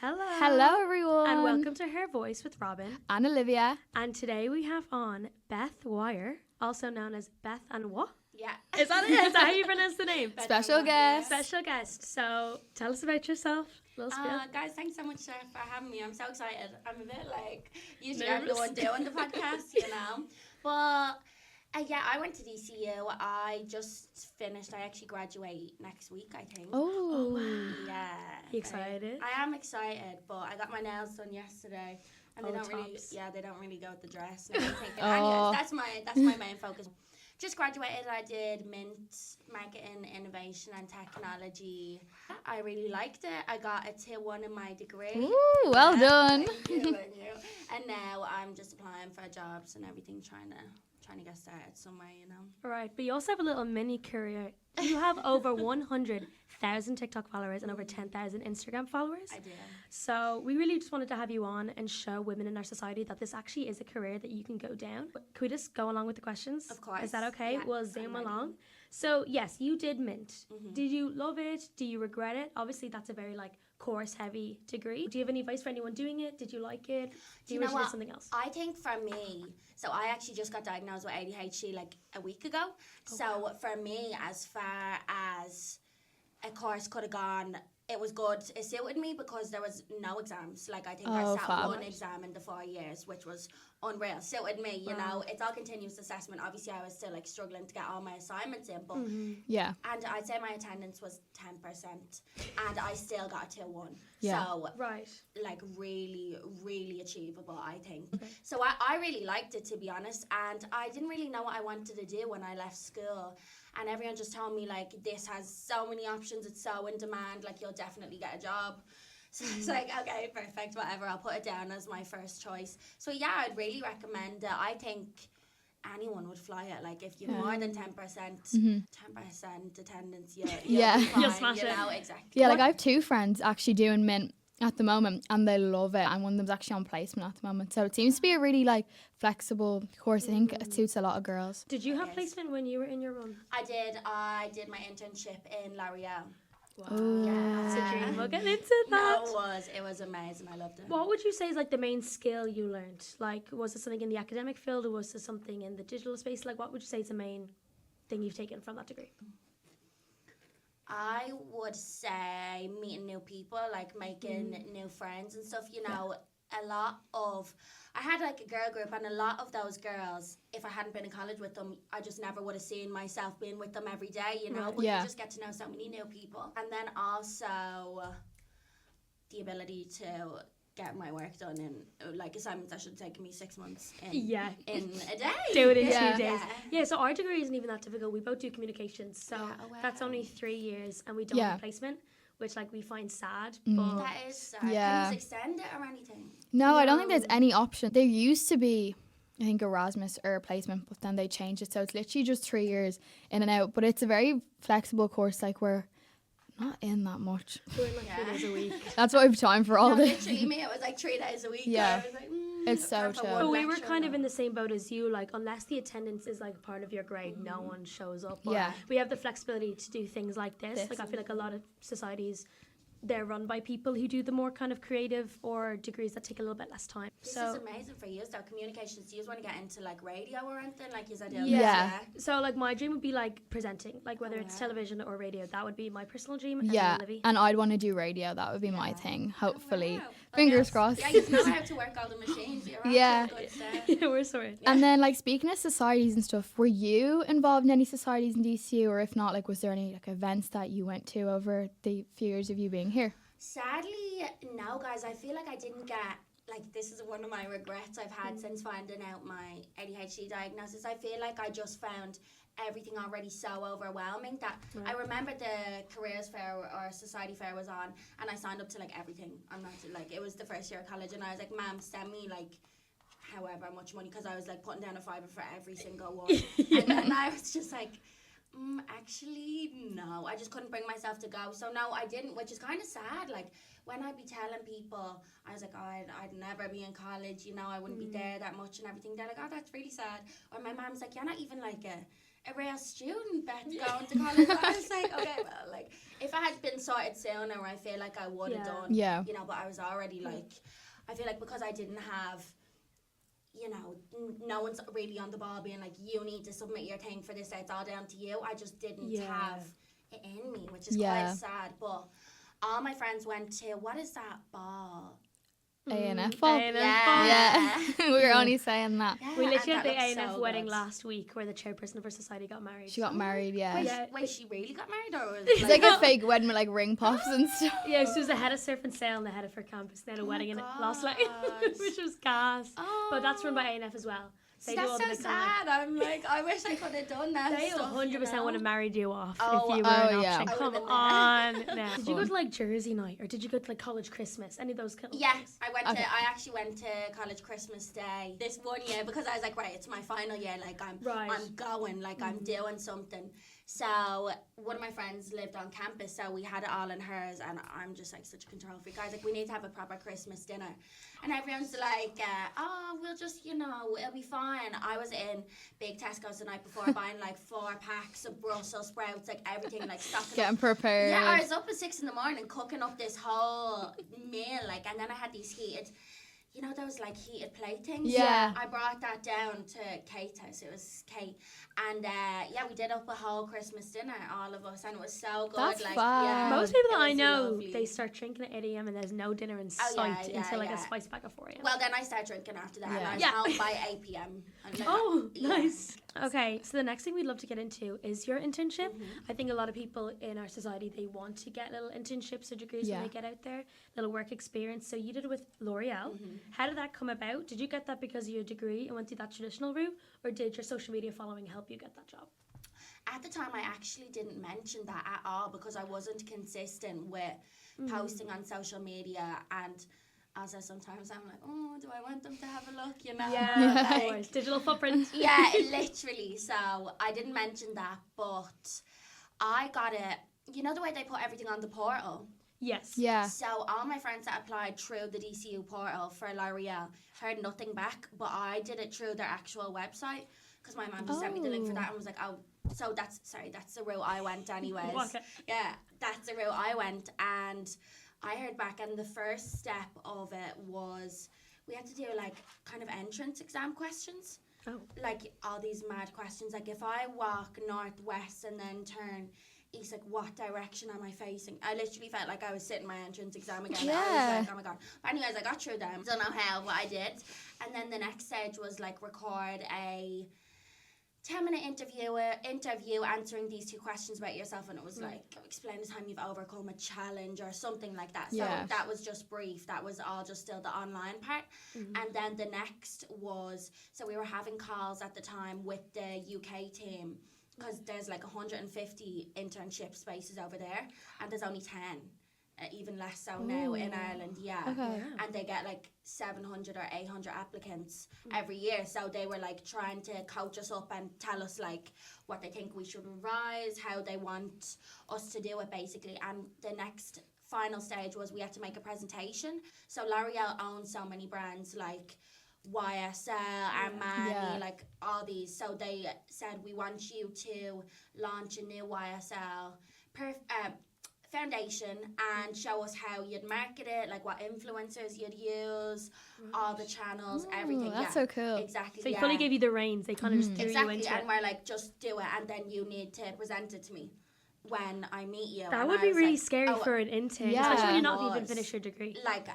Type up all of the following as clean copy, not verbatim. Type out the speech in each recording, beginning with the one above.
Hello. Hello, everyone. And welcome to Her Voice with Robin. And Olivia. And today we have on Beth Wyer, also known as Beth and what? Yeah. Is that it? Is that how you pronounce the name? Special guest. Special guest. So tell us about yourself. Little spiel. Guys, thanks so much for having me. I'm so excited. I'm a bit like, usually Nervous. I'm the one doing the podcast, you know. But yeah, I went to DCU. I just finished. I actually graduate next week, I think. Oh. Yeah. You excited? I am excited, but I got my nails done yesterday. And Oh, they don't really, tops. they don't really go with the dress and everything. Oh. Anyways, that's my main focus. Just graduated. I did Mint, Marketing, Innovation and Technology. I really liked it. I got a tier 1 in my degree. Ooh, well done. Thank you. And now I'm just applying for jobs and everything, trying to get started somewhere, you know. All right, but you also have a little mini career. You have over 100,000 TikTok followers and over 10,000 Instagram followers. I do. So we really just wanted to have you on and show women in our society that this actually is a career that you can go down. But could we just go along with the questions? Of course. Is that okay? Yeah, We'll I'm zoom ready. along. So yes, you did Mint. Mm-hmm. Did you love it? Do you regret it? Obviously, that's a very course heavy degree. Do you have any advice for anyone doing it? Did you like it? Do you know wish you did what? something else? I think for me, so I actually just got diagnosed with ADHD like a week ago. So for me, as far as a course could have gone, it was good. It suited me because there was no exams. Like I think I Oh, sat fab. one exam in the 4 years, which was unreal. Suited me, you know. It's all continuous assessment. Obviously, I was still struggling to get all my assignments in, but Yeah. and I'd say my attendance was 10%, and I still got a tier 1. Yeah. So Right. really, really achievable, I think. So I really liked it, to be honest, and I didn't really know what I wanted to do when I left school. And everyone just told me, this has so many options, it's so in demand, you'll definitely get a job. So it's okay, perfect, whatever, I'll put it down as my first choice. So yeah, I'd really recommend it. I think anyone would fly it. If you're more than 10%, 10% attendance, you'll Yeah. be fine, You'll smash you it. know, exactly. Yeah, I have 2 friends actually doing Mint at the moment and they love it, and one of them's actually on placement at the moment. So it seems to be a really flexible course. I think it suits a lot of girls. Did you have Yes. placement when you were in your run? I did my internship in L'Oreal. Ooh. That's a dream. We'll get into that. No, it was amazing. I loved it. What would you say is the main skill you learned? Was it something in the academic field or was it something in the digital space? What would you say is the main thing you've taken from that degree? I would say meeting new people, making new friends and stuff, you know. I had a girl group, and a lot of those girls, if I hadn't been in college with them, I just never would have seen myself being with them every day, you know. Right. But Yeah. you just get to know so many new people. And then also the ability to get my work done in assignments that should take me 6 months in a day. Do it in Yeah. 2 days. Yeah, so our degree isn't even that difficult. We both do communications, so Yeah, oh, wow. that's only 3 years, and we don't Yeah. have placement, which we find sad. But That is Yeah. Can you extend it or anything? No, I don't think there's any option. There used to be, I think, Erasmus or a placement, but then they changed it. So it's literally just 3 years in and out. But it's a very flexible course. We're not in that much. we're in 3 days a week. That's what I have time for all No, this. literally, me, it was 3 days a week. Yeah. I was It's so apart from chill. one But we were lecture, kind of no. in the same boat as you. Unless the attendance is part of your grade, no one shows up. But Yeah. we have the flexibility to do things like this. I feel a lot of societies, they're run by people who do the more kind of creative or degrees that take a little bit less time. This So is amazing for you, though. Communications. Do you want to get into radio or anything? Is that Yeah. So my dream would be presenting, whether Oh, it's wow. television or radio. That would be my personal dream. And Yeah, then Livy. and I'd want to do radio. That would be my thing, hopefully. Wow. Fingers crossed. Yeah, you know how to work all the machines. You're on Yeah. to a good start. Yeah, we're sorry. And then, speaking of societies and stuff, were you involved in any societies in DCU? Or if not, was there any, events that you went to over the few years of you being here? Sadly, no, guys. I feel I didn't get, this is one of my regrets I've had since finding out my ADHD diagnosis. I feel I just found everything already so overwhelming that I remember the careers fair or society fair was on, and I signed up to everything. I'm not it was the first year of college, and I was like, "Ma'am, send me however much money," because I was putting down a fiver for every single one. And then I was just actually no, I just couldn't bring myself to go. So no, I didn't, which is kind of sad. When I'd be telling people, I was I'd never be in college, I wouldn't be there that much and everything. They're oh, that's really sad. Or my mom's you're not even a real student, Beth, going to college. I was like, okay, well, like, if I had been sorted sooner, I feel like I would have done, you know, but I was already, like, I feel like because I didn't have, you know, no one's really on the ball being like, you need to submit your thing for this, it's all down to you. I just didn't have it in me, which is quite sad. But all my friends went to, what is that ball? A&F ball. Yeah. We were only saying that. Yeah, We literally and had the that looked A&F so wedding good. last week where the chairperson of our society got married. She got married, Wait, she really got married, or was It's like a fake wedding with like ring puffs and stuff. Yeah, she was the head of surf and sail and the head of her campus. They had a wedding in Lost Lake, which was gas. But that's run by A&F as well. They do all that's the so big sad. I'm like, I wish I could have done that. They stuff, 100% you know? would have married you off Oh, if you were an yeah. option. I Come would've been on. there. No. Did you go to like Jersey night or did you go to like college Christmas? Any of those kind of Yeah, things? I actually went to college Christmas Day this one year because I was like, right, it's my final year, like I'm going, like I'm doing something. So one of my friends lived on campus, so we had it all in hers, and I'm just like such a control freak. I was like, we need to have a proper Christmas dinner. And everyone's like, oh, we'll just, you know, it'll be fine. I was in big Tesco's the night before buying like 4 packs of Brussels sprouts, like everything, like stocking Getting up. prepared. Yeah, I was up at 6 a.m. cooking up this whole meal, like, and then I had these heated, you know, those like heated plate things. Yeah. I brought that down to Kate's house. It was Kate, and yeah, we did up a whole Christmas dinner, all of us, and it was so good. That's like, fun. yeah, Most people it that I was know, lovely. they start drinking at 8 a.m. and there's no dinner in Oh, sight yeah, until like yeah. a spice bag at 4 a.m. Well, then I started drinking after that, and I was Yeah. home by 8 p.m. And like, Oh, yeah. nice. Okay, so the next thing we'd love to get into is your internship. I think a lot of people in our society, they want to get little internships or degrees when they get out there, little work experience. So you did it with L'Oreal. How did that come about? Did you get that because of your degree and went through that traditional route, or did your social media following help you get that job? At the time, I actually didn't mention that at all because I wasn't consistent with posting on social media, and also sometimes I'm like, oh, do I want them to have a look, you know? Yeah, Like, of course. Digital footprint. yeah, literally. So I didn't mention that, but I got it. You know the way they put everything on the portal? Yes. Yeah. So all my friends that applied through the DCU portal for L'Oreal heard nothing back, but I did it through their actual website because my mum just sent me the link for that and was like, oh, so that's the route I went anyways. Okay. Yeah, that's the route I went, and I heard back, and the first step of it was we had to do like kind of entrance exam questions. Oh. Like all these mad questions, like if I walk northwest and then turn east, like what direction am I facing? I literally felt like I was sitting my entrance exam again. Yeah. I was like, oh my god. But anyways, I got through them. Don't know how, but I did. And then the next stage was like record a 10-minute interview answering these 2 questions about yourself, and it was like explain the time you've overcome a challenge or something like that. So that was just brief. That was all just still the online part. And then the next was, so we were having calls at the time with the UK team because there's like 150 internship spaces over there, and there's only 10. Even less so now in Ireland, Okay. and they get like 700 or 800 applicants every year, so they were like trying to coach us up and tell us like what they think we should revise, how they want us to do it basically. And the next final stage was we had to make a presentation. So L'Oreal owns so many brands like YSL, Armani, like all these, so they said we want you to launch a new YSL foundation and show us how you'd market it, like what influencers you'd use, all the channels, everything. That's so cool. Exactly. So they fully gave you the reins. They kind of just threw you exactly, into and it. we're like, just do it, and then you need to present it to me when I meet you. That And would I be was really like, scary oh, for an intern, Yeah. especially when you're It not even was. finished your degree. like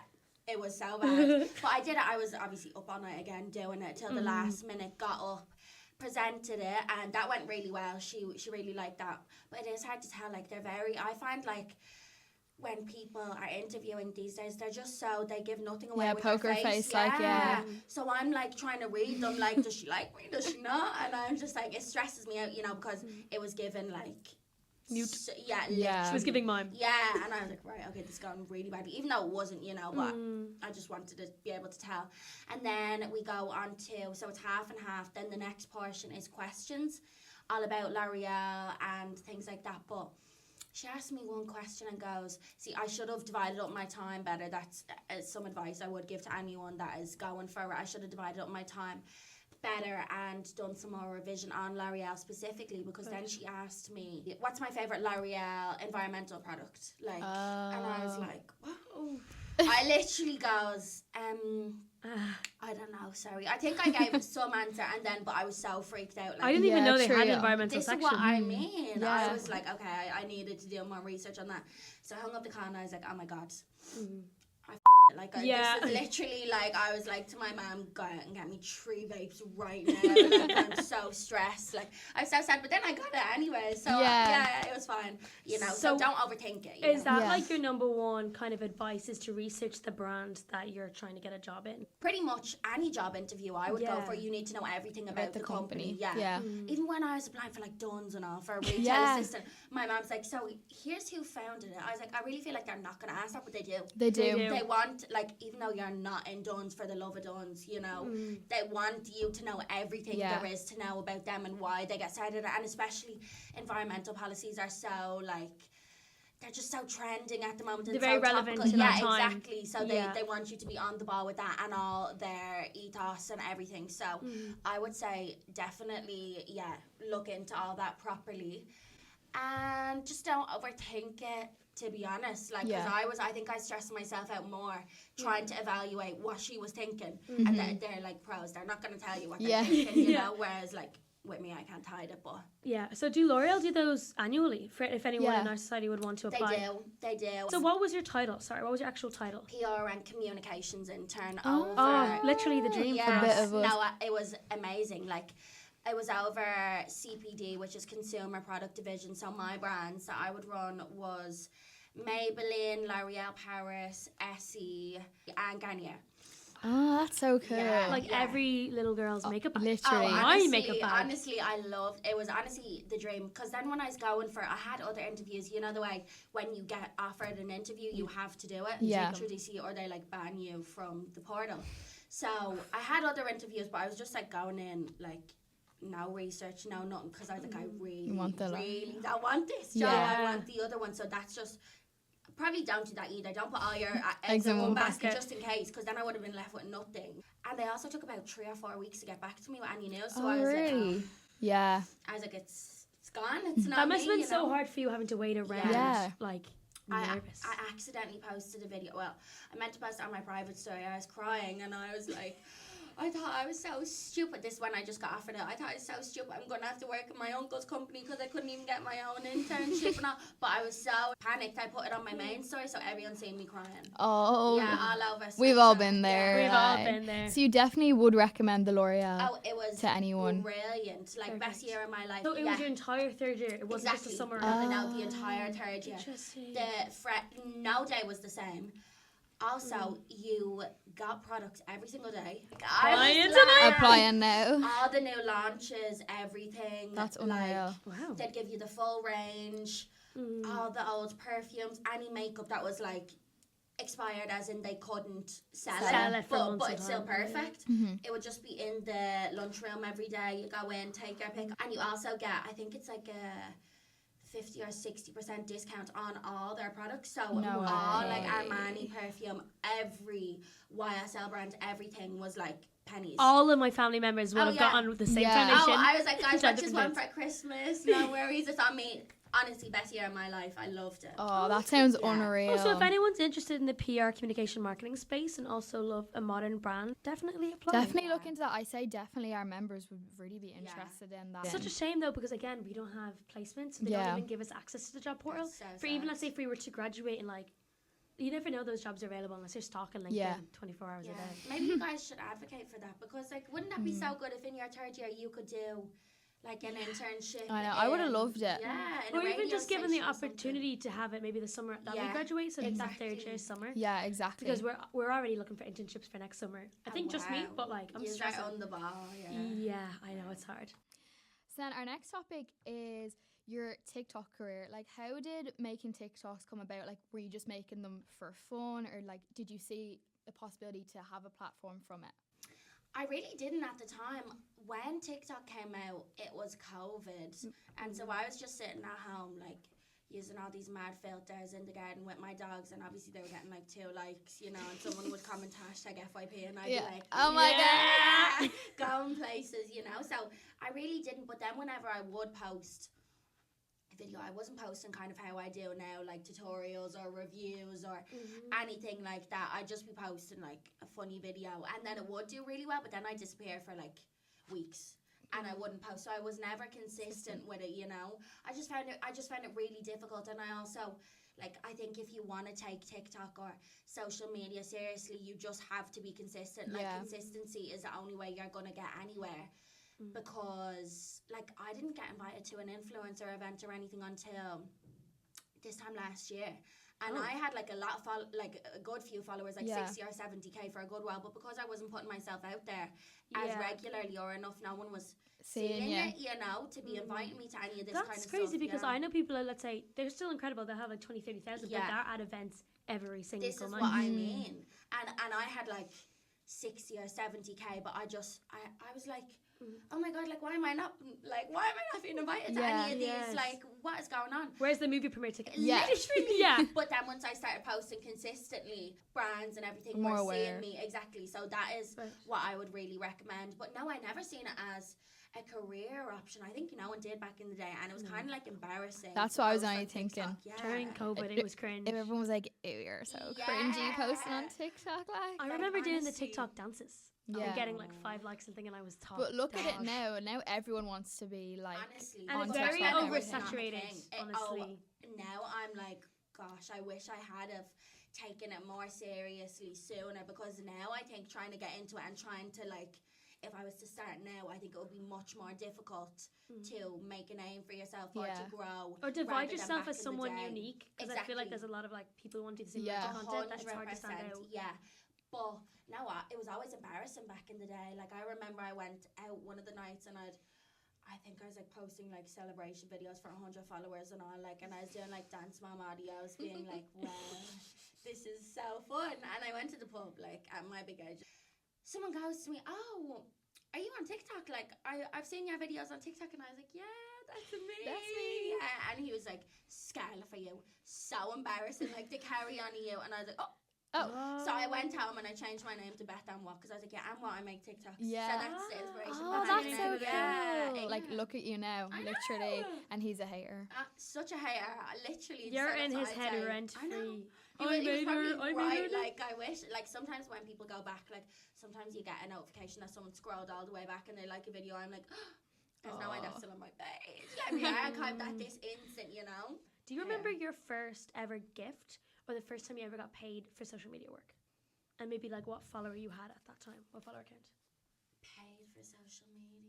it was so bad. But I did it. I was obviously up on it again, doing it till the last minute, got up, presented it, and that went really well. She really liked that. But it is hard to tell, like I find like when people are interviewing these days, they're just so, they give nothing away with poker their face. face, like, yeah. So I'm like trying to read them, like, does she like me, does she not? And I'm just like, it stresses me out, you know, because it was given like Mute. yeah, Yeah. literally. She was giving mime. Yeah, and I was like, right, okay, this is going really badly, even though it wasn't, you know, but I just wanted to be able to tell. And then we go on to, so it's half and half, then the next portion is questions, all about L'Oreal and things like that. But she asked me one question and goes, see, I should have divided up my time better. That's some advice I would give to anyone that is going for it. I should have divided up my time better and done some more revision on L'Oreal specifically, because then she asked me, what's my favourite L'Oreal environmental product? Like, and I was like, what? I literally goes, I don't know, sorry. I think I gave some answer but I was so freaked out. Like, I didn't even know they had an environmental this section. This is what I mean. I was like, okay, I needed to do more research on that. So I hung up the call and I was like, oh my God. This is literally like, I was like to my mum, go out and get me 3 vapes right now. Like, I'm so stressed. Like, I'm so sad, but then I got it anyway. So it was fine. You know, so don't overthink it. Is that like your number one kind of advice, is to research the brand that you're trying to get a job in? Pretty much any job interview I would go for, you need to know everything about the company. Yeah. Even when I was applying for like Dunn's and all for a retail assistant, my mom's like, so here's who founded it. I was like, I really feel like they're not going to ask that, but they do. They do. They want, like, even though you're not in Dunn's for the love of Dunn's, you know, they want you to know everything there is to know about them and why they get started. And especially environmental policies are so, like, they're just so trending at the moment. They're very relevant to that time. Exactly. So they want you to be on the ball with that and all their ethos and everything. So I would say definitely, look into all that properly. And just don't overthink it, to be honest. Like, because I think I stressed myself out more trying to evaluate what she was thinking. And they're like pros. They're not going to tell you what they're thinking, you know, whereas, like, with me, I can't hide it, but... Yeah, so do L'Oreal do those annually, for if anyone in our society would want to apply? They do. So what was your title? Sorry, what was your actual title? PR and communications intern over... Oh, literally the dream for us. No, it was amazing. Like, it was over CPD, which is Consumer Product Division. So my brands that I would run was Maybelline, L'Oreal Paris, Essie, and Garnier. Oh, that's so cool. Yeah, like every little girl's makeup bag. Literally. Honestly, my makeup bag. Honestly, I loved it. Was honestly the dream. Because then when I was going for, I had other interviews. You know the way when you get offered an interview, you have to do it. Yeah. Through DC, or they like ban you from the portal. So I had other interviews, but I was just like going in like, no research, no nothing, because I was like, I really don't want this job. I want the other one. So that's just probably don't do that either. Don't put all your eggs in one basket just in case, because then I would have been left with nothing. And they also took about 3 or 4 weeks to get back to me with any news. So I was like, yeah. I was like, it's gone. It's not. That must have been so know? hard for you, having to wait around. Yeah. Like, nervous. I accidentally posted a video. Well, I meant to post it on my private story. I was crying and I was like, I thought I was so stupid. This one I just got offered it. I thought I was so stupid. I'm going to have to work in my uncle's company because I couldn't even get my own internship and all. But I was so panicked. I put it on my main story so everyone seen me crying. Oh. Yeah, all over. We've all been there. We've all been there. So you definitely would recommend the L'Oreal it was to anyone. Brilliant. Like, best year of my life. So it was your entire third year? It wasn't just a summer? No, the entire third year. Interesting. No day was the same. Also, you got products every single day. Applying now. All the new launches, everything. That's unreal. Wow. They'd give you the full range, all the old perfumes, any makeup that was like expired, as in they couldn't sell it but it's still perfect. It would just be in the lunchroom every day. You go in, take your pick, and you also get, I think it's like a 50 or 60% discount on all their products. So all like Armani perfume, every YSL brand, everything was like pennies. All of my family members would have gotten the same foundation. I was like, guys, I just went for Christmas. No worries, it's on me. Honestly, best year of my life. I loved it. Oh, that sounds unreal. Also, if anyone's interested in the PR, communication, marketing space and also love a modern brand, definitely apply. Definitely look into that. I say definitely our members would really be interested in that. It's such a shame though, because again, we don't have placements, so they don't even give us access to the job portal. For even, let's say, if we were to graduate and like, you never know those jobs are available unless you're stalking LinkedIn 24 hours a day. Maybe you guys should advocate for that, because like, wouldn't that be so good if in your third year you could do like an internship? I know, I would have loved it. Yeah, or even just given the opportunity to have it maybe the summer that we graduate, so that third year summer. Yeah, exactly. Because we're already looking for internships for next summer. I think just me, but like I'm stressing. on the ball. Yeah, I know it's hard. So then our next topic is your TikTok career. Like, how did making TikToks come about? Like, were you just making them for fun, or like did you see a possibility to have a platform from it? I really didn't at the time. When TikTok came out, it was COVID. And so I was just sitting at home, like, using all these mad filters in the garden with my dogs, and obviously they were getting like 2 likes, you know, and someone would comment hashtag FYP, and I'd be like, oh my god, going places, you know. So I really didn't. But then whenever I would post a video, I wasn't posting kind of how I do now, like tutorials or reviews or anything like that. I'd just be posting like a funny video, and then it would do really well, but then I'd disappear for like weeks. And I wouldn't post, so I was never consistent with it, you know. I just found it really difficult, and I also, like, I think if you want to take TikTok or social media seriously, you just have to be consistent. Like, consistency is the only way you're gonna get anywhere. Because, like, I didn't get invited to an influencer event or anything until this time last year. And I had like a good few followers, like 60 or 70k for a good while, but because I wasn't putting myself out there as regularly or enough, no one was seeing it, you know, to be inviting me to any of this kind of stuff. That's crazy because I know people, let's say, they're still incredible, they'll have like 20, 30,000, but they're at events every single night. This is what I mean. And I had like 60 or 70k, but I was like, oh my god, like why am I not being invited to any of these? Like, what is going on? Where's the movie premiere ticket? Literally. But then once I started posting consistently, brands and everything were seeing me. Exactly. So that is what I would really recommend. But no, I never seen it as a career option. I think no one did back in the day, and it was kind of like embarrassing. That's what I was only thinking. During COVID, it was cringe. Everyone was like, ew, you're so cringy posting on TikTok. Like, I remember doing the TikTok dances. And getting like 5 likes and thinking I was top. But look at it now. Now everyone wants to be like, honestly, and it's very oversaturated. Honestly, now I'm like, gosh, I wish I had have taken it more seriously sooner, because now I think trying to get into it and trying to like, if I was to start now, I think it would be much more difficult to make a name for yourself or to grow. Or divide yourself as someone unique. Because I feel like there's a lot of like people who want to do the same kind of content that it's hard to stand out. Yeah. But now it was always embarrassing back in the day. Like, I remember I went out one of the nights and I think I was like posting like celebration videos for 100 followers and all, like, and I was doing like dance mom audios, being like, wow, this is so fun. And I went to the pub, like, at my big age. Someone goes to me, oh, are you on TikTok? Like, I've seen your videos on TikTok. And I was like, yeah, that's me. That's me. Yeah. And he was like, Scarlett, for you. So embarrassing, like, to carry on to you. And I was like, oh. So I went home and I changed my name to Beth Wyer, because I was like, yeah, I'm what I make TikToks. Yeah. So that's the inspiration. Oh, that's so cool. Yeah. Like, look at you now, literally. And he's a hater. Such a hater. Literally. You're in his head rent free. I made her. Like, I wish. Like, sometimes when people go back, like, sometimes you get a notification that someone scrolled all the way back and they like a video. I'm like, there's no way that's still on my page. Let me archive that this instant, you know? Do you remember your first ever gift? Or the first time you ever got paid for social media work? And maybe like what follower you had at that time? What follower count? Paid for social media.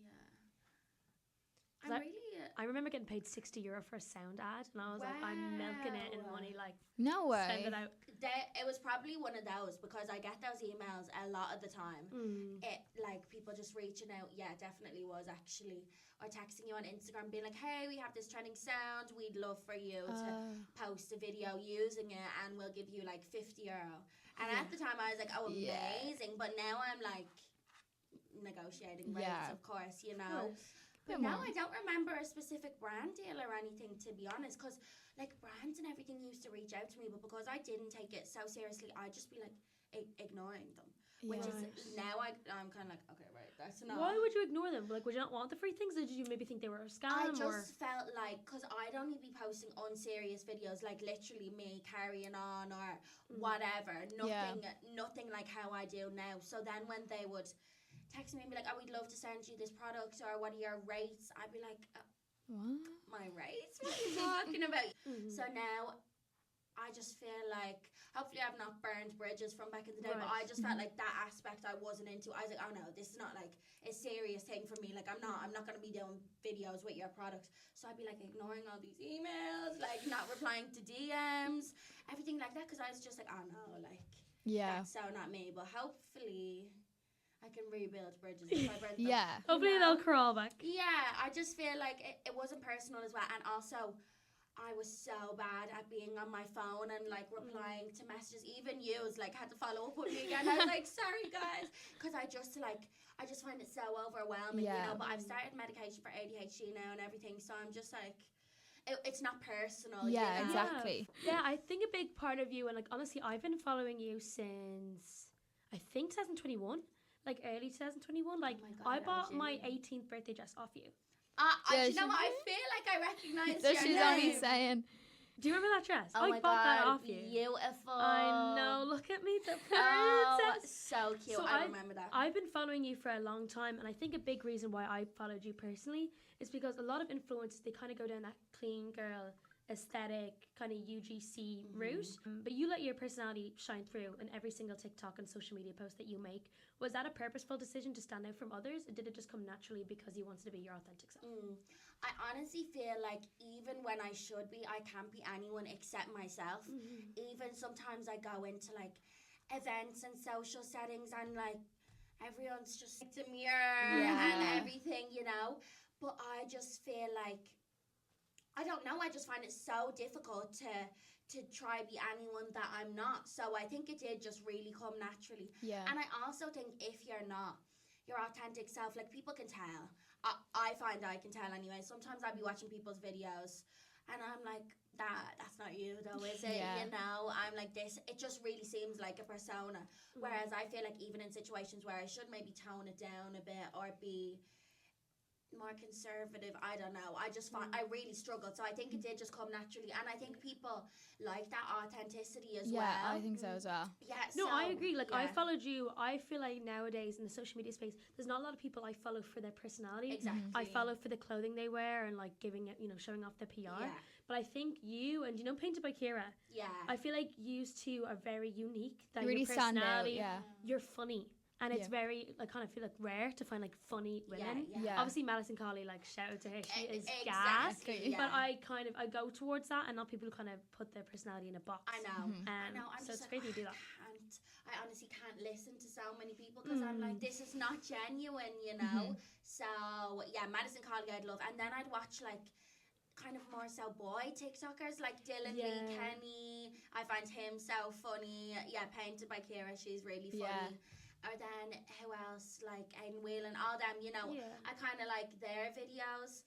I remember getting paid €60 for a sound ad, and I was like, I'm milking it in money, like, no way. send it out. It was probably one of those, because I get those emails a lot of the time. It, like, people just reaching out, definitely was actually, or texting you on Instagram being like, hey, we have this trending sound, we'd love for you to post a video using it, and we'll give you like €50. And at the time I was like, oh, amazing. But now I'm like negotiating rates, of course, you know. But now I don't remember a specific brand deal or anything, to be honest, because like brands and everything used to reach out to me, but because I didn't take it so seriously, I'd just be like ignoring them. Which is now I'm kind of like, okay, right, that's enough. Why would you ignore them? Like, would you not want the free things? Or did you maybe think they were a scam? I just felt like, because I'd only be posting unserious videos, like literally me carrying on or whatever, nothing like how I do now. So then when they would text me and be like, oh, we'd love to send you this product, or what are your rates? I'd be like, what? My rates? What are you talking about? So now I just feel like, hopefully I've not burned bridges from back in the day, but I just felt like that aspect I wasn't into. I was like, oh no, this is not like a serious thing for me. Like, I'm not going to be doing videos with your products. So I'd be like ignoring all these emails, like not replying to DMs, everything like that, because I was just like, oh no, like, that's so not me. But hopefully I can rebuild bridges if I burn them. Hopefully they'll crawl back. Yeah, I just feel like it wasn't personal as well. And also, I was so bad at being on my phone and like replying to messages. Even you like had to follow up with me again. I was like, sorry guys, because I just find it so overwhelming, you know. But I've started medication for ADHD now and everything, so I'm just like, it's not personal. Yeah, you know? exactly. Yeah, I think a big part of you, and like honestly, I've been following you since I think 2021, like early 2021. Like my God, I bought OG. my 18th birthday dress off you. Do you know she- what? I feel like I recognize So your she's name. only saying, Do you remember that dress? Oh I my bought that God, off you. beautiful. I know. Look at me, the princess. Oh, so cute. So I remember that. I've been following you for a long time, and I think a big reason why I followed you personally is because a lot of influencers, they kind of go down that clean girl aesthetic kind of UGC route, but you let your personality shine through in every single TikTok and social media post that you make. Was that a purposeful decision to stand out from others, or did it just come naturally because you wanted to be your authentic self? I honestly feel like even when I should be, I can't be anyone except myself. Even sometimes I go into like events and social settings and like everyone's just like a mirror and everything, you know. But I just feel like, I don't know, I just find it so difficult to try be anyone that I'm not. So I think it did just really come naturally. yeah. And I also think if you're not your authentic self, like people can tell. I find I can tell anyway. Sometimes I'll be watching people's videos and I'm like, that's not you though, is it? Yeah. You know, I'm like this. It just really seems like a persona. Whereas I feel like even in situations where I should maybe tone it down a bit or be more conservative, I don't know, I just find I really struggled. So I think it did just come naturally, and I think people like that authenticity as well. Yeah, I think so as well. Yeah, No, so, I agree. Like, I yeah. followed you. I feel like nowadays in the social media space, there's not a lot of people I follow for their personality. Exactly. I follow for the clothing they wear and, like, giving it, showing off their PR. Yeah. But I think you, and Painted by Kira, Yeah. I feel like you two are very unique. That You really your stand out, personality, yeah. you're funny. And it's Yeah. very, I kind of feel like rare to find like funny women. Yeah. Obviously, Madison Colley, like shout out to her, she is gas. Exactly, yeah. But I go towards that, and not people who kind of put their personality in a box. I know. I know. I'm so just it's great that you do that. I honestly can't listen to so many people because I'm like, this is not genuine, you know. So yeah, Madison Colley I'd love, and then I'd watch like kind of more so boy TikTokers like Dylan Lee Kenny. I find him so funny. Yeah, Painted by Kira, she's really funny. Yeah. Or then who else, like Aiden Whelan, all them, I kind of like their videos.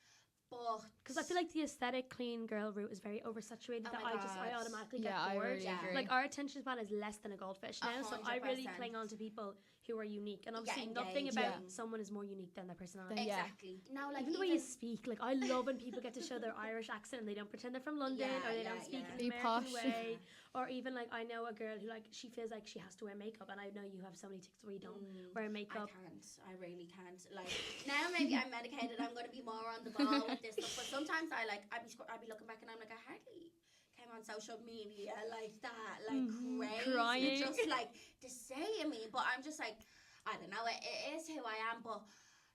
But because I feel like the aesthetic clean girl route is very oversaturated that I God. automatically Yeah, get I bored. really agree. Like our attention span is less than a goldfish now, so I really 100%. cling on to people who are unique, and obviously nothing engaged. about someone is more unique than their personality. Yeah. exactly. No, like Even the way you speak, like I love when people get to show their Irish accent and they don't pretend they're from London or they don't speak in Be an American posh. way. Or even like I know a girl who like she feels like she has to wear makeup, and I know you have so many TikToks where you don't wear makeup. I can't. I really can't. Like now, maybe I'm medicated. I'm gonna be more on the ball with this stuff. But sometimes I'd be looking back and I'm like, I hardly came on social media like that, like crazy, crying. just like to say me. But I'm just like, I don't know. It is who I am. But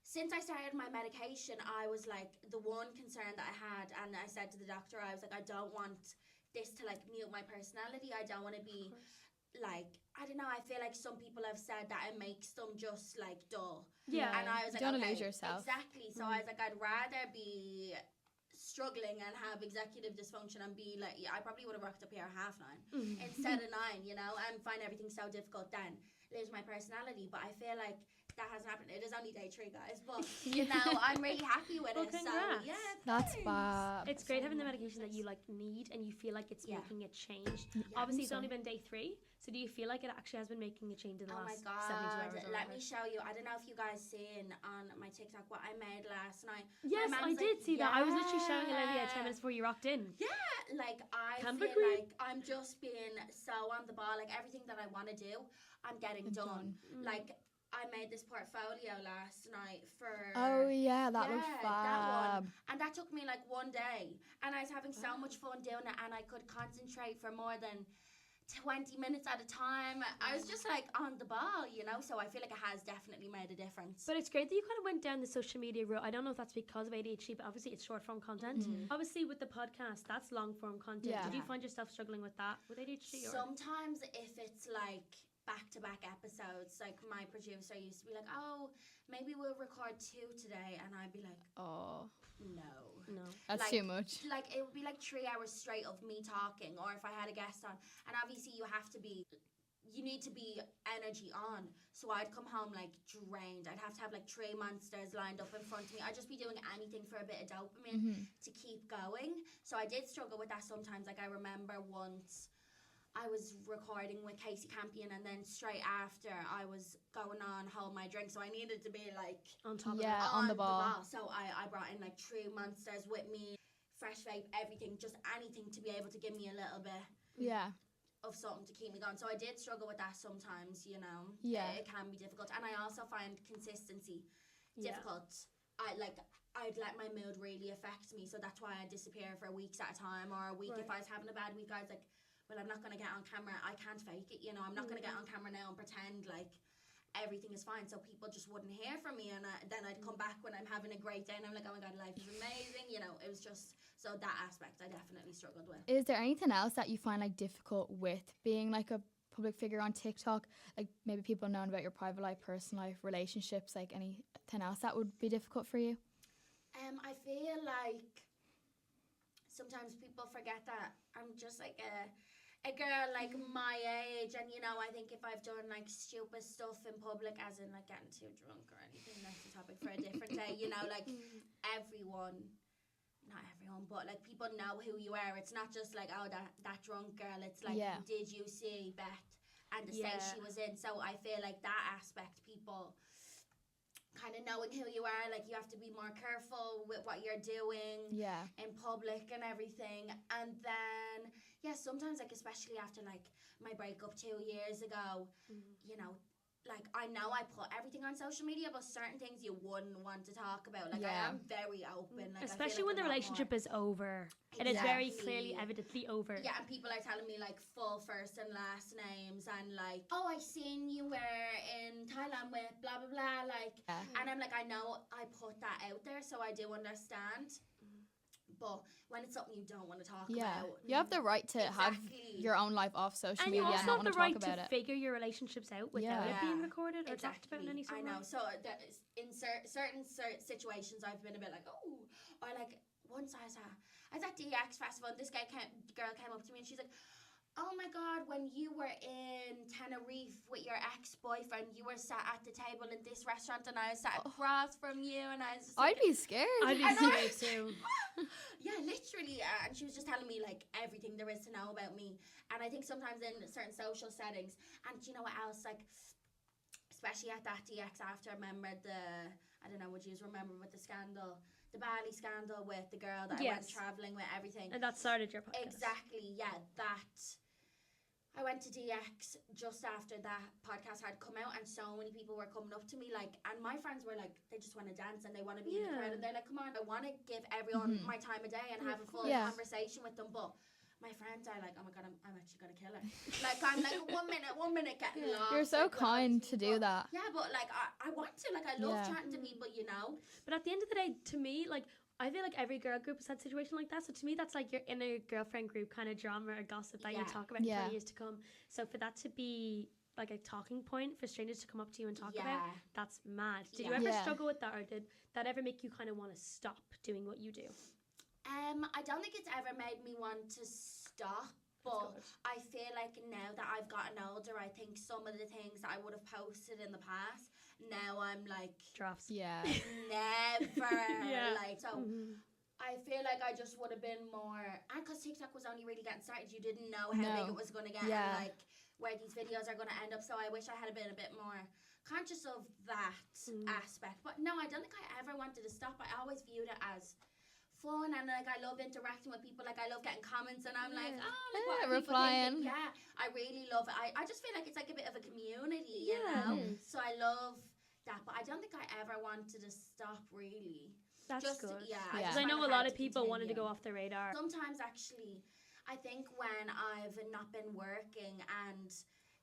since I started my medication, I was like, the one concern that I had, and I said to the doctor, I was like, I don't want this to like mute my personality. I don't want to be like, I don't know, I feel like some people have said that it makes them just like dull. Yeah. And I was like, You don't okay, lose yourself. exactly. So I was like, I'd rather be struggling and have executive dysfunction and be like, I probably would have rocked up here at 9:30 instead of 9, and find everything so difficult then lose my personality. But I feel like that hasn't happened. It is only day 3, guys, but I'm really happy with it. Congrats. So yeah, That's thanks. fab. It's great having the medication that you like need and you feel like it's making a change. Obviously, it's only been day 3, so do you feel like it actually has been making a change in the Oh my last god, 72 hours? or let whatever? me show you. I don't know if you guys seen on my TikTok what I made last night. Yes, My I man's did like, see that. I was literally showing Olivia yeah. 10 minutes before you rocked in. Yeah, like I Canva feel queen. like I'm just being so on the ball. Like everything that I want to do, I'm getting done. Like I made this portfolio last night for. Oh yeah, that looks that fab. one. And that took me like one day, and I was having so much fun doing it, and I could concentrate for more than 20 minutes at a time. I was just like on the ball, so I feel like it has definitely made a difference. But it's great that you kind of went down the social media route. I don't know if that's because of ADHD, but obviously it's short form content. Obviously with the podcast, that's long form content. Yeah. Did you find yourself struggling with that with ADHD? Or? Sometimes if it's like back-to-back episodes, like my producer used to be like, oh, maybe we'll record 2 today, and I'd be like, Oh, no. that's Like- too much. Like it would be like 3 hours straight of me talking, or if I had a guest on, and obviously you have to be you need to be energy on. So I'd come home like drained. I'd have to have like 3 monsters lined up in front of me. I'd just be doing anything for a bit of dopamine to keep going. So I did struggle with that sometimes. Like I remember once I was recording with Casey Campion, and then straight after I was going on Hold My Drink, so I needed to be like On top of Yeah, it. on the ball. So I brought in like 3 monsters with me, fresh vape, everything, just anything to be able to give me a little bit Yeah. of something to keep me going. So I did struggle with that sometimes, you know. Yeah. It can be difficult, and I also find consistency Yeah. difficult. I'd let my mood really affect me, so that's why I disappear for weeks at a time, or a week if I was having a bad week. I was like, well, I'm not going to get on camera. I can't fake it, you know. I'm not going to get on camera now and pretend like everything is fine, so people just wouldn't hear from me. And then I'd come back when I'm having a great day and I'm like, oh my God, life is amazing. You know, it was just, so that aspect I definitely struggled with. Is there anything else that you find like difficult with being like a public figure on TikTok? Like maybe people knowing about your private life, personal life, relationships, like anything else that would be difficult for you? I feel like sometimes people forget that I'm just like a girl like my age, and you know, I think if I've done like stupid stuff in public, as in like getting too drunk or anything, that's a topic for a different day, you know, like not everyone, but like people know who you are. It's not just like, oh, that drunk girl. It's like, did you see Beth and the state she was in? So I feel like that aspect, people kind of knowing who you are, like you have to be more careful with what you're doing in public and everything. And then sometimes like especially after like my breakup 2 years ago, you know, like I know I put everything on social media, but certain things you wouldn't want to talk about. Like I am very open, like, especially like when the relationship is over. It is very clearly, evidently over. Yeah, and people are telling me like full first and last names, and like, oh, I seen you were in Thailand with blah blah blah, like, and I'm like, I know I put that out there, so I do understand. But when it's something you don't want to talk about, you have the right to have your own life off social media and not want to talk about it. And you also have the right to figure your relationships out without it being recorded or talked about in any sort of way. I know. So in certain situations, I've been a bit like, oh, or like once I was at DX Festival, and this girl came up to me and she's like, oh my God, when you were in Tenerife with your ex-boyfriend, you were sat at the table in this restaurant and I was sat across from you, and I was just like, I'd be scared. I'd be scared too. Yeah, literally. And she was just telling me like everything there is to know about me. And I think sometimes in certain social settings, and you know what else, like especially at that DX after, I remember I don't know, would you remember with the scandal, the Bali scandal with the girl that I went travelling with, everything. And that started your podcast. Exactly, yeah, that. I went to DX just after that podcast had come out, and so many people were coming up to me, like, and my friends were like, they just want to dance and they want to be in the crowd, and they're like, come on, I want to give everyone my time of day and have a full conversation with them, but my friends are like, oh my God, I'm actually going to kill her. Like, I'm like, one minute getting lost. You're so kind to do that. Yeah, but like, I want to, like, I love chatting to people, you know. But at the end of the day, to me, like, I feel like every girl group has had a situation like that. So to me, that's like your inner girlfriend group kind of drama or gossip that you talk about in 20 years to come. So for that to be like a talking point for strangers to come up to you and talk about, that's mad. Did you ever struggle with that, or did that ever make you kind of want to stop doing what you do? I don't think it's ever made me want to stop. But I feel like now that I've gotten older, I think some of the things that I would have posted in the past, now I'm like, drafts. Never. Like, so I feel like I just would have been more, and because TikTok was only really getting started, you didn't know how big it was going to get and like where these videos are going to end up. So I wish I had been a bit more conscious of that aspect. But no, I don't think I ever wanted to stop. I always viewed it as fun, and like I love interacting with people, like I love getting comments, and I'm like, oh, like what replying. Yeah, I really love it. I just feel like it's like a bit of a community, you know. So I love that, but I don't think I ever wanted to stop really. That's just, good. Yeah, because I know a lot of people wanted to go off the radar. Sometimes actually, I think when I've not been working, and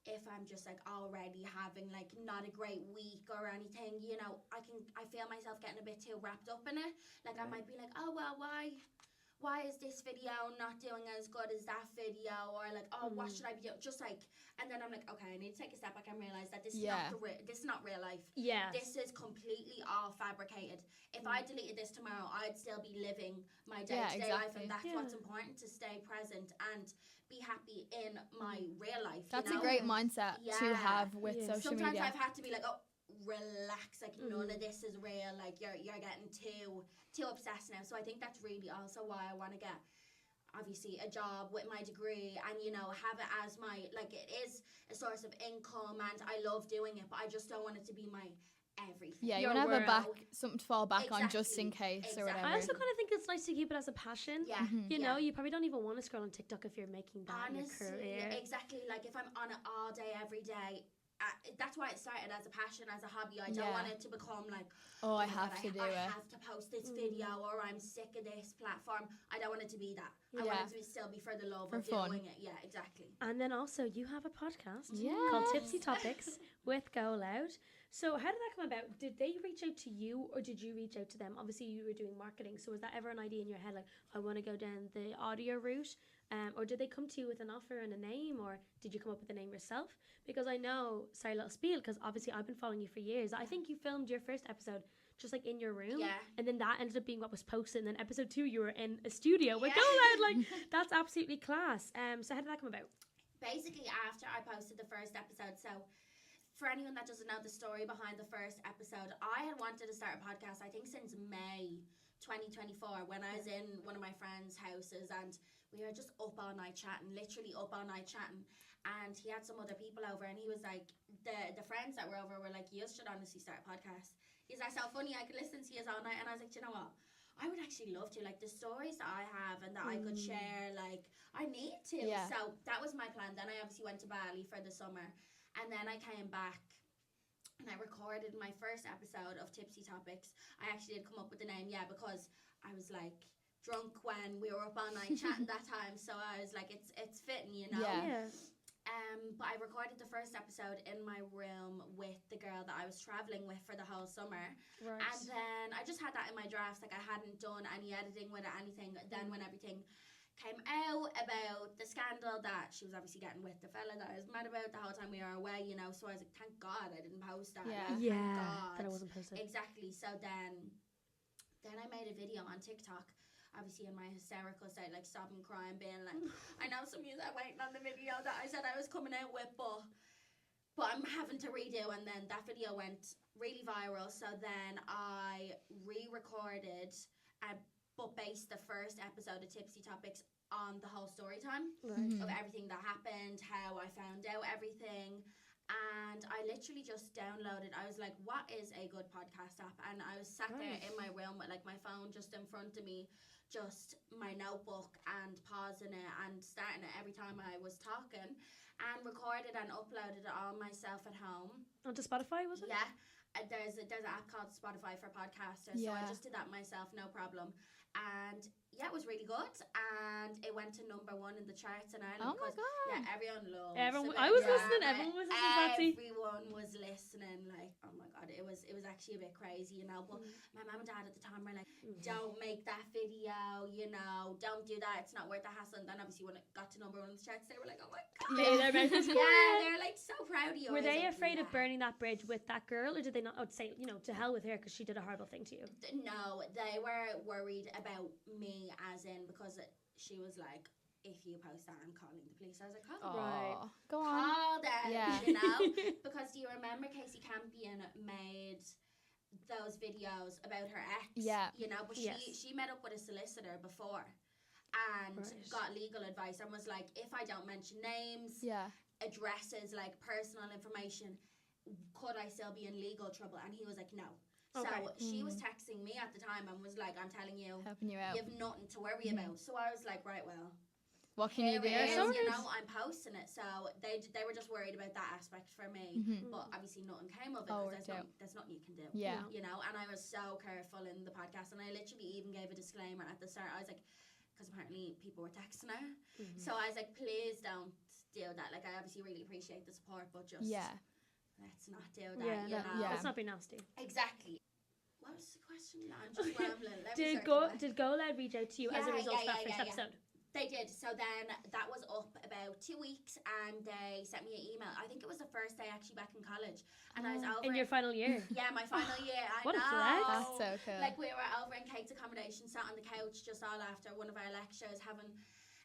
if I'm just like already having like not a great week or anything, you know, I feel myself getting a bit too wrapped up in it. Like I might be like, oh well, why is this video not doing as good as that video, or like, oh, what should I be doing? Just like, and then I'm like, okay, I need to take a step back and realize that this is this is not real life. Yeah, this is completely all fabricated. If I deleted this tomorrow, I'd still be living my day-to-day life, and that's what's important, to stay present and be happy in my real life. That's you know? a great mindset to have with social Sometimes media. I've had to be like, oh, relax, like none of this is real, like you're getting too obsessed now. So I think that's really also why I want to get obviously a job with my degree and, you know, have it as my, like, it is a source of income and I love doing it, but I just don't want it to be my everything. Yeah, you want to have something to fall back on just in case or whatever. I also kind of think it's nice to keep it as a passion. Yeah. You know, you probably don't even want to scroll on TikTok if you're making that your career. Exactly. Like if I'm on it all day, every day, that's why it started as a passion, as a hobby. I don't want it to become like, oh I have to do it. I have to post this video or I'm sick of this platform. I don't want it to be that. I want it to still be for the love of doing it. Yeah, exactly. And then also you have a podcast called Tipsy Topics with Go Loud. So how did that come about? Did they reach out to you or did you reach out to them? Obviously you were doing marketing, so was that ever an idea in your head like, I want to go down the audio route? Or did they come to you with an offer and a name, or did you come up with the name yourself? Because I know, sorry, little spiel, because obviously I've been following you for years. I think you filmed your first episode just like in your room, and then that ended up being what was posted. And then episode 2, you were in a studio with Go Loud. Like that's absolutely class. So how did that come about? Basically, after I posted the first episode, so for anyone that doesn't know the story behind the first episode, I had wanted to start a podcast, I think since May 2024, when I was in one of my friends' houses and we were just up all night chatting, literally up all night chatting, and he had some other people over and he was like, the friends that were over were like, you should honestly start a podcast. He's like, so funny, I could listen to you all night. And I was like, do you know what? I would actually love to, like the stories that I have and that I could share, like I need to. Yeah. So that was my plan. Then I obviously went to Bali for the summer and then I came back and I recorded my first episode of Tipsy Topics. I actually did come up with the name, because I was like drunk when we were up all night chatting that time. So I was like, it's fitting, you know? Yeah. But I recorded the first episode in my room with the girl that I was travelling with for the whole summer. Right. And then I just had that in my drafts. Like I hadn't done any editing with it, anything. Then when everything came out about the scandal that she was obviously getting with the fella that I was mad about the whole time we were away, you know, so I was like, thank God I didn't post that. Yeah. Like, Yeah, thank God. that I wasn't posted. Exactly. So then I made a video on TikTok, obviously in my hysterical state, like sobbing, crying, being like, I know some of you are waiting on the video that I said I was coming out with, but I'm having to redo. And then that video went really viral. So then I re-recorded but based the first episode of Tipsy Topics on the whole story time of everything that happened, how I found out everything. And I literally just downloaded, I was like, what is a good podcast app? And I was sat there in my room with like my phone just in front of me, just my notebook, and pausing it and starting it every time I was talking, and recorded and uploaded it all myself at home. Onto Spotify, was it? Yeah. There's an app called Spotify for podcasters, so I just did that myself, no problem. And yeah, it was really good, and it went to #1 in the charts in Ireland. Oh my God. Yeah, everyone loved I it. was listening. Everyone was listening, Patsy. Everyone was listening. Like, oh my God, it was actually a bit crazy, you know. But my mum and dad at the time were like, "Don't make that video, you know. Don't do that. It's not worth the hassle." And then obviously when it got to #1 in the charts, they were like, "Oh my God." They're like so proud of you. Were they afraid of burning that bridge with that girl, or did they not? I would say, you know, to hell with her because she did a horrible thing to you. No, they were worried about me, as in because she was like, if you post that, I'm calling the police. I was like, oh, Right. Go on. call them, you know? Because do you remember Casey Campion made those videos about her ex? Yeah. You know, but she met up with a solicitor before and got legal advice and was like, if I don't mention names, addresses, like personal information, could I still be in legal trouble? And he was like, no. So she was texting me at the time and was like, I'm telling you, helping you out. You have nothing to worry about. So I was like, right, well, what can you do? You know, I'm posting it. So they were just worried about that aspect for me. But obviously nothing came of it because there's nothing you can do. Yeah. You know, and I was so careful in the podcast. And I literally even gave a disclaimer at the start. I was like, because apparently people were texting her. So I was like, please don't do that. Like, I obviously really appreciate the support, but just... let's not do that, you know. Let's not be nasty. Exactly. What was the question? No, I'm just rambling. Did Go Loud reach out to you as a result of that first episode? They did. So then that was up about 2 weeks and they sent me an email. I think it was the first day actually back in college. And I was over... In your final year? Yeah, my final year. What I know. a flex. That's so cool. Like we were over in Kate's accommodation, sat on the couch just all after one of our lectures having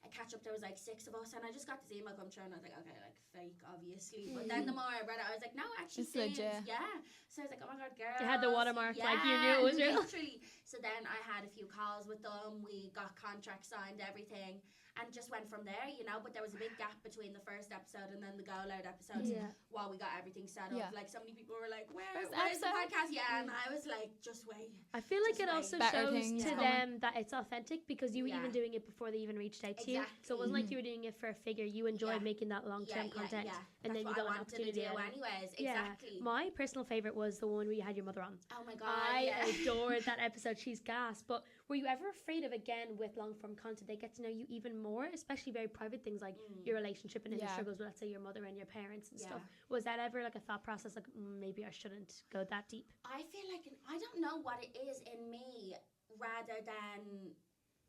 a catch up, there was like 6 of us, and I just got this email come through, and I was like, okay, like fake, obviously. But then the more I read it, I was like, no, actually, It's legit. yeah. So I was like, oh my god, girls. They had the watermark, yeah, like you knew it was real. Literally. So then I had a few calls with them. We got contracts signed, everything, and just went from there, you know. But there was a big gap between the first episode and then the Go Loud episodes while we got everything set up. Yeah. Like so many people were like, where's Where's the episode? podcast? Yeah, and I was like, just wait. I feel like Just it wait. also Better shows things to coming. them that it's authentic because you were Yeah. even doing it before they even reached out to you. So it wasn't like you were doing it for a figure. You enjoyed making that long-term content, and then you That's got what an I wanted to opportunity. do out of it. anyways. Exactly. Yeah. My personal favorite was the one where you had your mother on. Oh my god. I adored that episode. She's gas. But were you ever afraid of, again, with long-form content, they get to know you even more, especially very private things like your relationship and any struggles with, let's say, your mother and your parents and stuff. Was that ever like a thought process, like, maybe I shouldn't go that deep? I feel like I don't know what it is in me rather than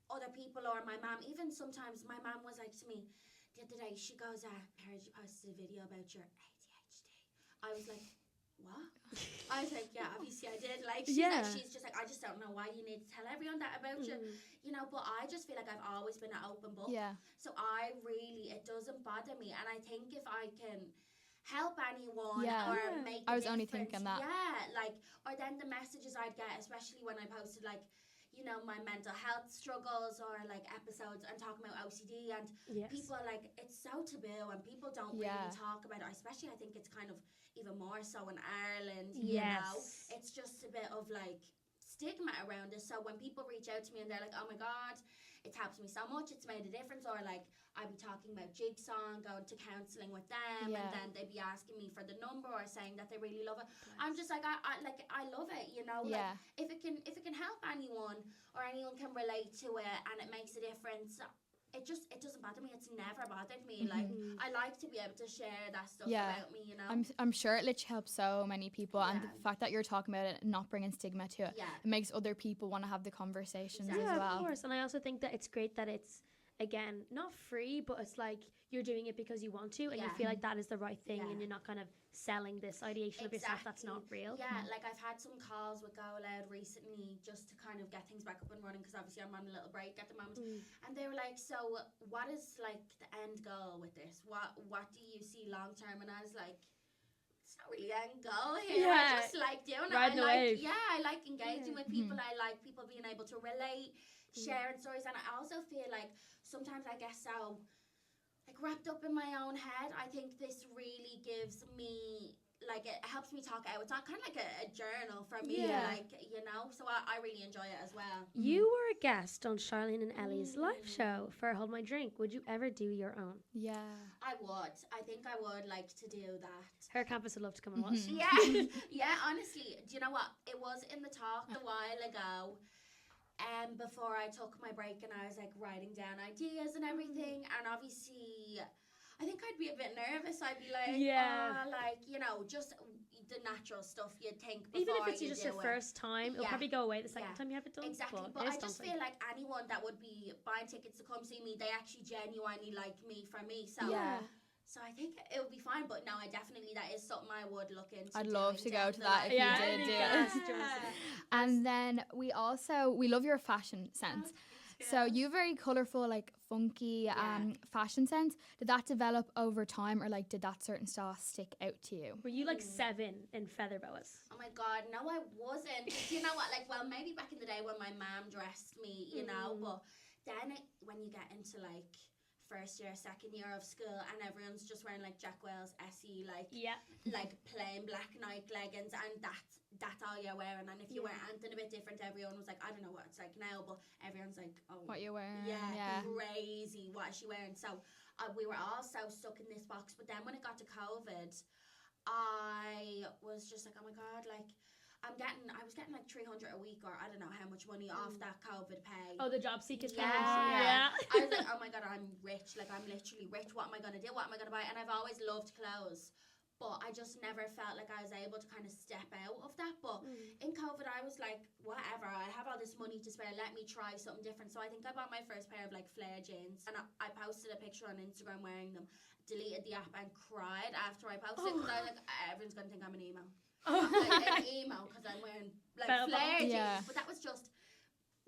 other people or my mom. Even sometimes my mom was like to me the other day, she goes, I heard you posted a video about your ADHD. I was like, what? I was like, yeah, obviously I did. Like, she's just like, I just don't know why you need to tell everyone that about you, you know. But I just feel like I've always been an open book. Yeah. So it doesn't bother me. And I think if I can help anyone or make a I was only difference, thinking that. yeah, like, or then the messages I'd get, especially when I posted like, you know, my mental health struggles or like episodes and talking about OCD, and people are like, it's so taboo and people don't really talk about it, especially I think it's kind of even more so in Ireland, you know. It's just a bit of like stigma around it. So when people reach out to me and they're like, oh my god, it's helped me so much, it's made a difference, or like I'd be talking about Jigsaw and going to counselling with them, and then they'd be asking me for the number or saying that they really love it. I'm just like, I love it, you know. Like, if it can help anyone or anyone can relate to it and it makes a difference, it doesn't bother me. It's never bothered me. Like, I like to be able to share that stuff about me, you know. I'm sure it literally helps so many people, and the fact that you're talking about it and not bringing stigma to it, it makes other people want to have the conversations as well. Of course. And I also think that it's great that it's, again, not free, but it's like you're doing it because you want to, and you feel like that is the right thing, and you're not kind of selling this ideation of yourself that's not real. Yeah, like I've had some calls with Go Loud recently just to kind of get things back up and running, because obviously I'm on a little break at the moment, and they were like, so what is like the end goal with this? What do you see long term? And I was like, it's not really an end goal here. I just like doing it. I like engaging with people. I like people being able to relate, sharing stories, and I also feel like sometimes I get so like wrapped up in my own head. I think this really gives me, like, it helps me talk out. It's not kind of like a journal for me, like, you know, so I really enjoy it as well. You were a guest on Charlene and Ellie's live show for Hold My Drink. Would you ever do your own? Yeah. I would. I think I would like to do that. Her campus would love to come and watch. Yeah, honestly, do you know what? It was in the talk a while ago, before I took my break, and I was like writing down ideas and everything, and obviously I think I'd be a bit nervous. I'd be like, like, you know, just the natural stuff you'd think before. Even if it's you just do your it. first time, it'll probably go away the second time you have it done. Exactly, but I just feel like anyone that would be buying tickets to come see me, they actually genuinely like me for me. So so I think it would be fine, but no, that is something I would look into. I'd love to go to that if you did do it. And then we love your fashion sense. So you have very colourful, like funky fashion sense. Did that develop over time, or like did that certain style stick out to you? Were you like 7 in feather boas? Oh my god, no I wasn't. Do you know what, like, well, maybe back in the day when my mum dressed me, you know, but then when you get into like first year, second year of school, and everyone's just wearing like Jack Wells, SE, like like plain black Nike leggings, and that's all you're wearing. And if you wear anything a bit different, everyone was like, I don't know what it's like now, but everyone's like, oh, what you wearing? Crazy, what is she wearing? So we were all so stuck in this box. But then when it got to COVID, I was just like, oh my god, like, I was getting like 300 a week, or I don't know how much money off that COVID pay. Oh, the job seekers pay. I was like, oh my god, I'm rich. Like, I'm literally rich. What am I going to do? What am I going to buy? And I've always loved clothes, but I just never felt like I was able to kind of step out of that. But in COVID, I was like, whatever, I have all this money to spare, let me try something different. So I think I bought my first pair of like flare jeans, and I posted a picture on Instagram wearing them, deleted the app and cried after I posted it, because I was like, everyone's going to think I'm an emo. Like an emo, because I'm wearing like flare jeans. But that was just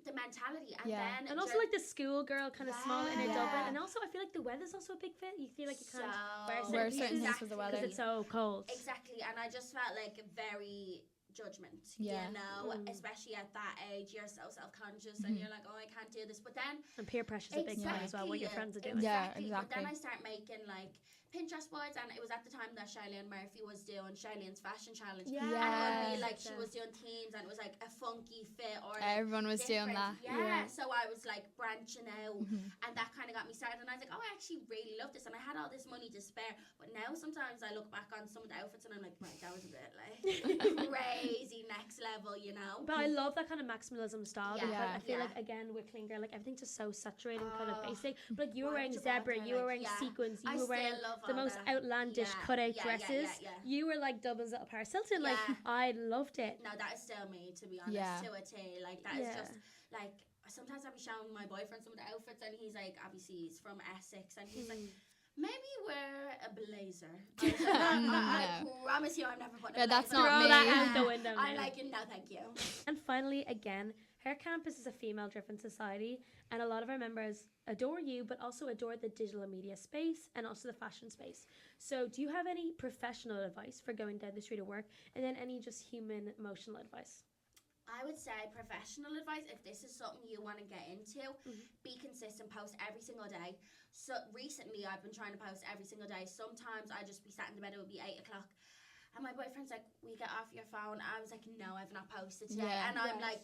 the mentality, and Yeah. then And also like the schoolgirl kind of small inner Yeah. Dublin, and also I feel like the weather's also a big fit. You feel like you can't Wear certain pieces things with the weather. because it's so cold. Exactly, and I just felt like very judgment, Yeah. you know, especially at that age, you're so self-conscious and you're like, oh, I can't do this, but then And peer pressure's a big thing as well, what your friends are doing. Yeah, But exactly. then I start making like Pinterest boards, and it was at the time that Charlene Murphy was doing Charlene's fashion challenge. Yeah. And it would be Yeah. like she was doing themes, and it was like a funky fit or like Everyone was doing that. different. Yeah. So I was like branching out, and that kind of got me started. And I was like, oh, I actually really love this, and I had all this money to spare. But now sometimes I look back on some of the outfits, and I'm like, right, that was a bit like crazy next level, you know. But I love that kind of maximalism style because Yeah. I feel Yeah. like, again, with Clean Girl, like everything's just so saturated and kind of Oh, basic. But like you were why wearing would you bother? zebra, you were Like, wearing yeah. sequins, you I were wearing still love the all most that. outlandish Yeah. cut out Yeah, dresses. yeah. You were like Dublin's little Paris Hilton. Like Yeah. I loved it. No, that is still me, to be honest, Yeah. to a T. Like, that is Yeah. just, like, sometimes I'll be showing my boyfriend some of the outfits, and he's like, obviously, he's from Essex, and he's like, maybe wear a blazer. I was like, I promise you I'm never putting a Yeah, blazer that's on. not Throw me. that out the window I'm now. like, no, thank you. And finally, again, Hair Campus is a female-driven society, and a lot of our members adore you, but also adore the digital media space and also the fashion space. So do you have any professional advice for going down the street of work, and then any just human, emotional advice? I would say professional advice, if this is something you want to get into, be consistent, post every single day. So recently I've been trying to post every single day. Sometimes I just be sat in the bed, it would be 8 o'clock. And my boyfriend's like, we get off your phone. I was like, no, I've not posted today. Yeah. And I'm like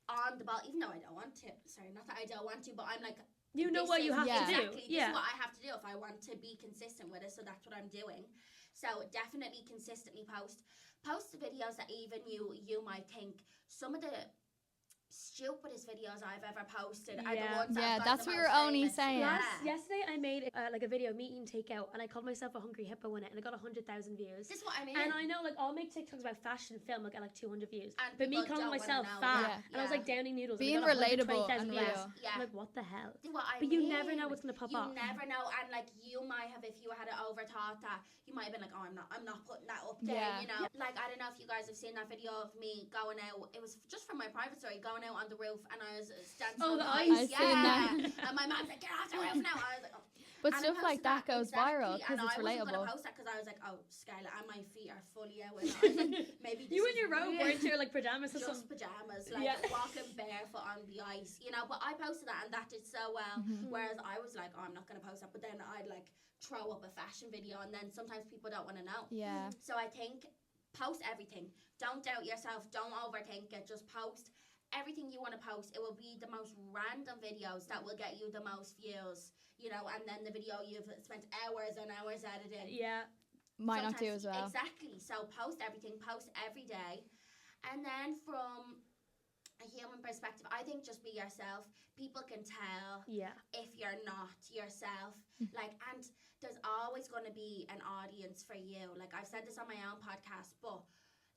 on the ball, even though I don't want to. Sorry, not that I don't want to, but I'm like, You know this what you is- have Yeah. to do. Exactly. This is what I have to do if I want to be consistent with it. So that's what I'm doing. So definitely consistently post. Post the videos that even you might think some of the stupidest videos I've ever posted are the Yeah. ones that Yeah, have got that's the what most we were only famous. saying. Yeah. Yesterday I made like a video of me eating takeout, and I called myself a hungry hippo in it, and it got 100,000 views. This is what I mean. And I know, like, I'll make TikToks about fashion film, I'll get like 200 views. And But me people calling don't myself wanna know. fat, Yeah. and I was like downing noodles, Being and I got relatable 120,000 and views. real. Yeah. I'm like, what the hell? This is what I But mean. you never know what's gonna pop You up. never know, and like you might have, if you had overthought that, you might have been like, oh, I'm not putting that up there, Yeah. you know. Like, I don't know if you guys have seen that video of me going out. It was just from my private story, going out on the roof, and I was dancing Oh, on the the ice. ice. I've Yeah. seen that. And my mom's like, get off the roof now. I was like, oh. But And I stuff like posted that goes viral exactly, because and it's I wasn't gonna relatable. post that because I was like, oh, Skylar, and my feet are fully out. And I was like, maybe this You in is your robe weird. wearing your like pajamas or Just something. pajamas, like Yeah. walking barefoot on the ice, you know. But I posted that, and that did so well. Whereas I was like, oh, I'm not gonna post that. But then I'd like throw up a fashion video, and then sometimes people don't want to know. Yeah. So I think post everything. Don't doubt yourself. Don't overthink it. Just post everything you want to post. It will be the most random videos that will get you the most views, you know. And then the video you've spent hours and hours editing. Yeah. Might not do Sometimes- as well. Exactly. So post everything, post every day. And then from a human perspective, I think just be yourself. People can tell Yeah. if you're not yourself. Like, and there's always going to be an audience for you. Like, I've said this on my own podcast, but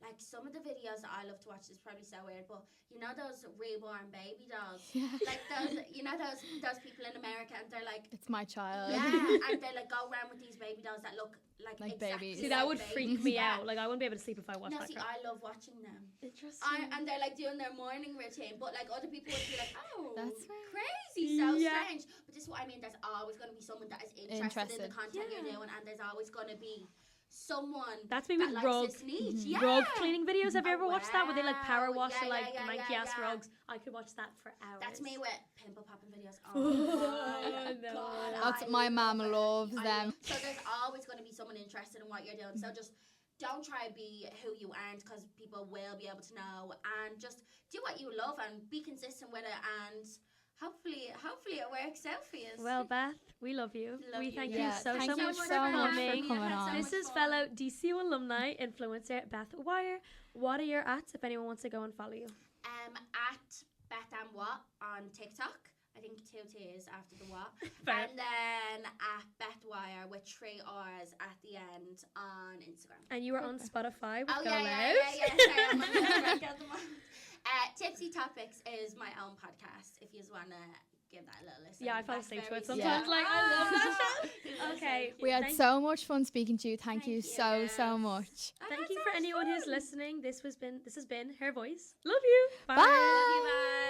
like some of the videos that I love to watch is probably so weird, but you know those reborn baby dolls? Yeah. Like those, you know those people in America, and they're like, It's my child. yeah, and they like go around with these baby dolls that look like exactly babies. See, that like would babies. freak me Yeah. out. Like, I wouldn't be able to sleep if I watched No, that see, crap. I love watching them. Interesting. And they're like doing their morning routine, but like other people would be like, oh, That's right. crazy, so Yeah. strange. But this is what I mean. There's always going to be someone that is interested in Interested. the content Yeah. you're doing, and there's always going to be someone That's me that with likes rug. this niche. Yeah. Rug cleaning videos. Have you Oh, ever watched that? Where they like power wow. wash Yeah, the like yeah, manky yeah, ass yeah. rugs. I could watch that for hours. That's me with pimple popping videos. Oh, Oh, no. God, That's I my mum love it. loves I them. love- So there's always going to be someone interested in what you're doing. So just don't try to be who you aren't, because people will be able to know. And just do what you love and be consistent with it. And hopefully it works out for you. Well, Beth, we love you. Love we you. thank Yeah, you so thank so you much so for much for coming. coming on. This is fellow DCU alumni influencer Beth Wyer. What are your ats if anyone wants to go and follow you? At Beth and What on TikTok. I think 2 T's after the what. Fair. And then at Beth Wyer with 3 R's at the end on Instagram. And you were on Spotify with Oh, Go yeah. Loud. Sorry, I'm on the at the moment. Tipsy Topics is my own podcast, if you just want to give that a little listen. Yeah, I fall That's asleep to very it sometimes. slow. Like, I love that show. Okay. We had thank- so much fun speaking to you. Thank you you. so, so much. Thank you for anyone who's listening. This has been her voice. Love you. Bye. Bye. Love you, bye.